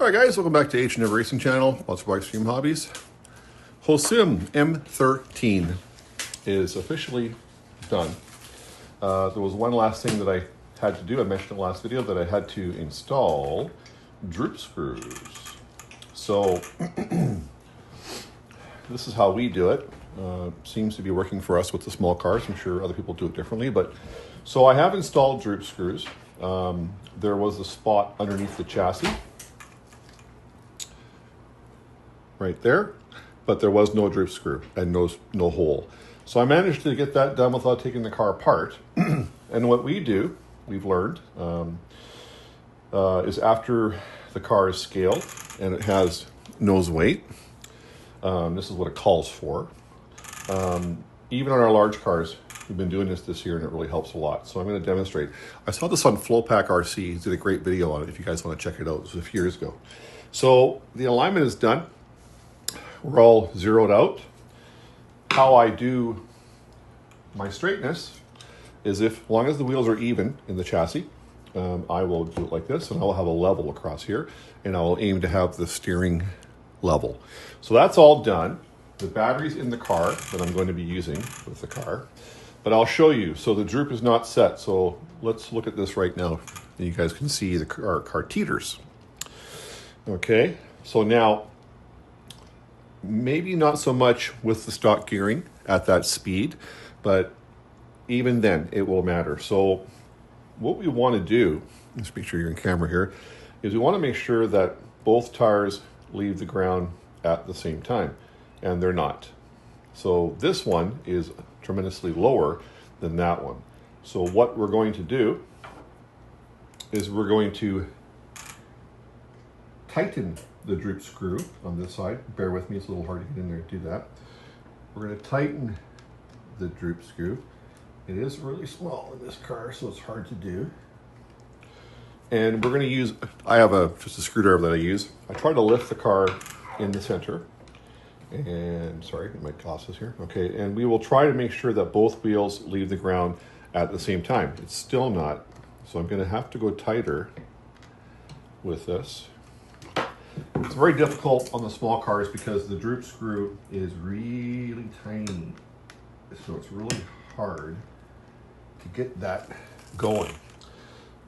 All right, guys, welcome back to H&M Racing Channel, sponsored by Extreme Hobbies. Hosim M13 is officially done. There was one last thing that I had to do. I mentioned in the last video that I had to install droop screws. So this is how we do it. Seems to be working for us with the small cars. I'm sure other people do it differently. But so I have installed droop screws. There was a spot underneath the chassis right there, but there was no droop screw and no hole. So I managed to get that done without taking the car apart. And what we do, we've learned, is after the car is scaled and it has nose weight, this is what it calls for. Even on our large cars, we've been doing this year and it really helps a lot. So I'm going to demonstrate. I saw this on Flowpack RC. He did a great video on it if you guys want to check it out. It was a few years ago. So the alignment is done. We're all zeroed out. How I do my straightness is as long as the wheels are even in the chassis, I will do it like this, and I will have a level across here, and I will aim to have the steering level. So that's all done. The battery's in the car that I'm going to be using with the car, but I'll show you. So the droop is not set. So let's look at this right now. And you guys can see the car teeters. Okay, so now, maybe not so much with the stock gearing at that speed, but even then it will matter. So what we want to do, let's make sure you're in camera here, is we want to make sure that both tires leave the ground at the same time, and they're not. So this one is tremendously lower than that one. So what we're going to do is we're going to tighten the droop screw on this side. Bear with me, it's a little hard to get in there and do that. We're going to tighten the droop screw. It is really small in this car, so it's hard to do. And we're going to use, I have just a screwdriver that I use. I try to lift the car in the center. And sorry, get my glasses here. Okay, and we will try to make sure that both wheels leave the ground at the same time. It's still not, so I'm going to have to go tighter with this. It's very difficult on the small cars because the droop screw is really tiny. So it's really hard to get that going.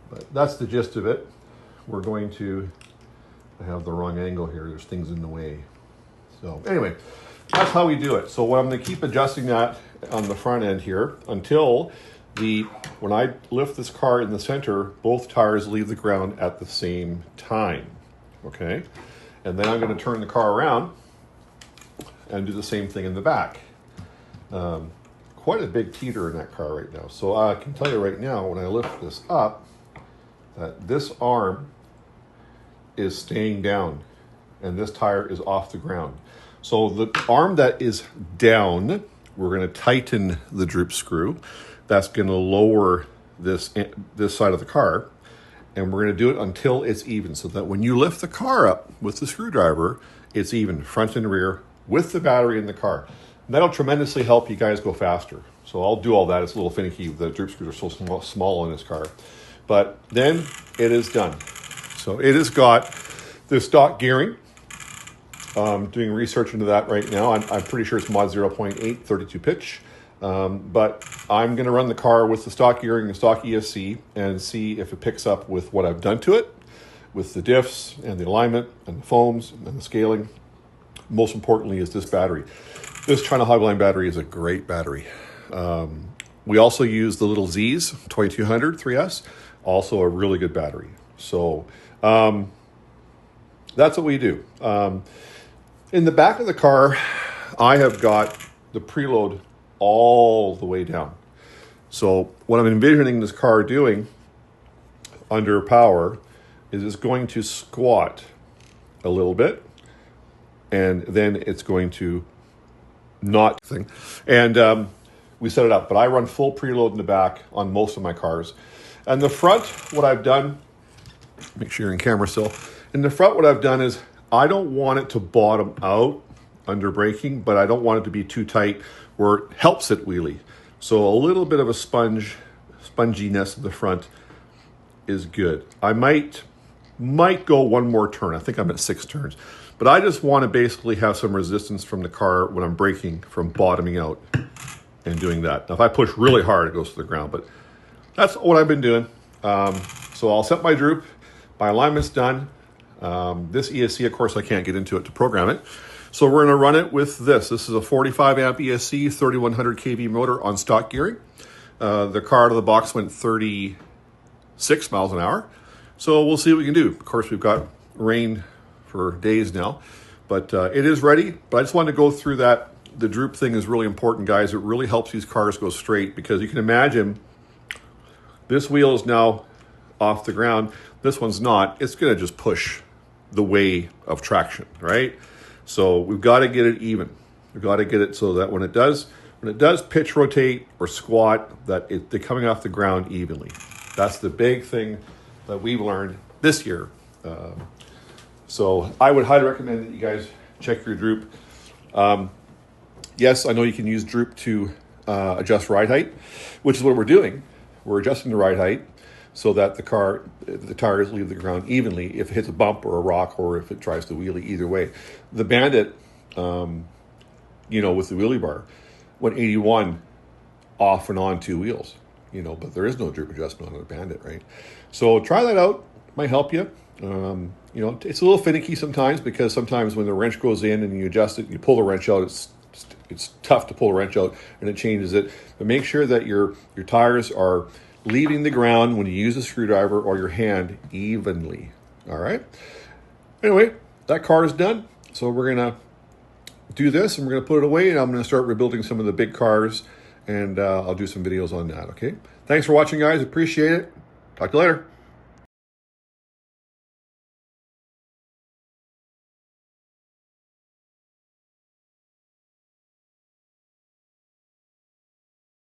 But that's the gist of it. We're going to, I have the wrong angle here. There's things in the way. So anyway, that's how we do it. So what I'm going to keep adjusting that on the front end here until when I lift this car in the center, both tires leave the ground at the same time. Okay, and then I'm going to turn the car around and do the same thing in the back. Quite a big teeter in that car right now. So I can tell you right now, when I lift this up, that this arm is staying down and this tire is off the ground. So the arm that is down, we're going to tighten the droop screw. That's going to lower this side of the car. And we're going to do it until it's even, so that when you lift the car up with the screwdriver, it's even front and rear with the battery in the car. And that'll tremendously help you guys go faster. So I'll do all that. It's a little finicky. The droop screws are so small in this car. But then it is done. So it has got the stock gearing. Doing research into that right now. I'm pretty sure it's mod 0.8, 32 pitch. But I'm going to run the car with the stock gearing, the stock ESC, and see if it picks up with what I've done to it, with the diffs and the alignment and the foams and the scaling. Most importantly is this battery. This China Hogline battery is a great battery. We also use the little Z's, 2200 3S, also a really good battery. So that's what we do. In the back of the car, I have got the preload all the way down. So what I'm envisioning this car doing under power is it's going to squat a little bit, and then it's going to not thing. And we set it up, but I run full preload in the back on most of my cars. And the front, what I've done, make sure you're in camera still. In the front, what I've done is I don't want it to bottom out under braking, but I don't want it to be too tight where it helps it wheelie. So a little bit of a sponginess of the front is good. I might Might go one more turn. I think I'm at 6 turns. But I just want to basically have some resistance from the car when I'm braking from bottoming out and doing that. Now, if I push really hard, it goes to the ground. But that's what I've been doing. So I'll set my droop. My alignment's done. This ESC, of course, I can't get into it to program it. So we're going to run it with this. This is a 45 amp ESC, 3100 kV motor on stock gearing. The car out of the box went 36 miles an hour. So we'll see what we can do. Of course, we've got rain for days now, but it is ready. But I just wanted to go through that. The droop thing is really important, guys. It really helps these cars go straight, because you can imagine this wheel is now off the ground. This one's not. It's going to just push the way of traction, right? So we've got to get it even. We've got to get it so that when it does pitch rotate or squat, that they're coming off the ground evenly. That's the big thing that we've learned this year. So I would highly recommend that you guys check your droop. Yes, I know you can use droop to adjust ride height, which is what we're doing. We're adjusting the ride height so that the tires leave the ground evenly if it hits a bump or a rock, or if it tries to wheelie, either way. The Bandit, with the wheelie bar, went 81 off and on 2 wheels, but there is no droop adjustment on the Bandit, right? So try that out. Might help you. It's a little finicky sometimes, because sometimes when the wrench goes in and you adjust it, you pull the wrench out, it's tough to pull the wrench out and it changes it. But make sure that your tires are leaving the ground when you use a screwdriver or your hand evenly. All right. Anyway, that car is done. So we're going to do this and we're going to put it away, and I'm going to start rebuilding some of the big cars, and I'll do some videos on that. Okay. Thanks for watching, guys. Appreciate it. Talk to you later.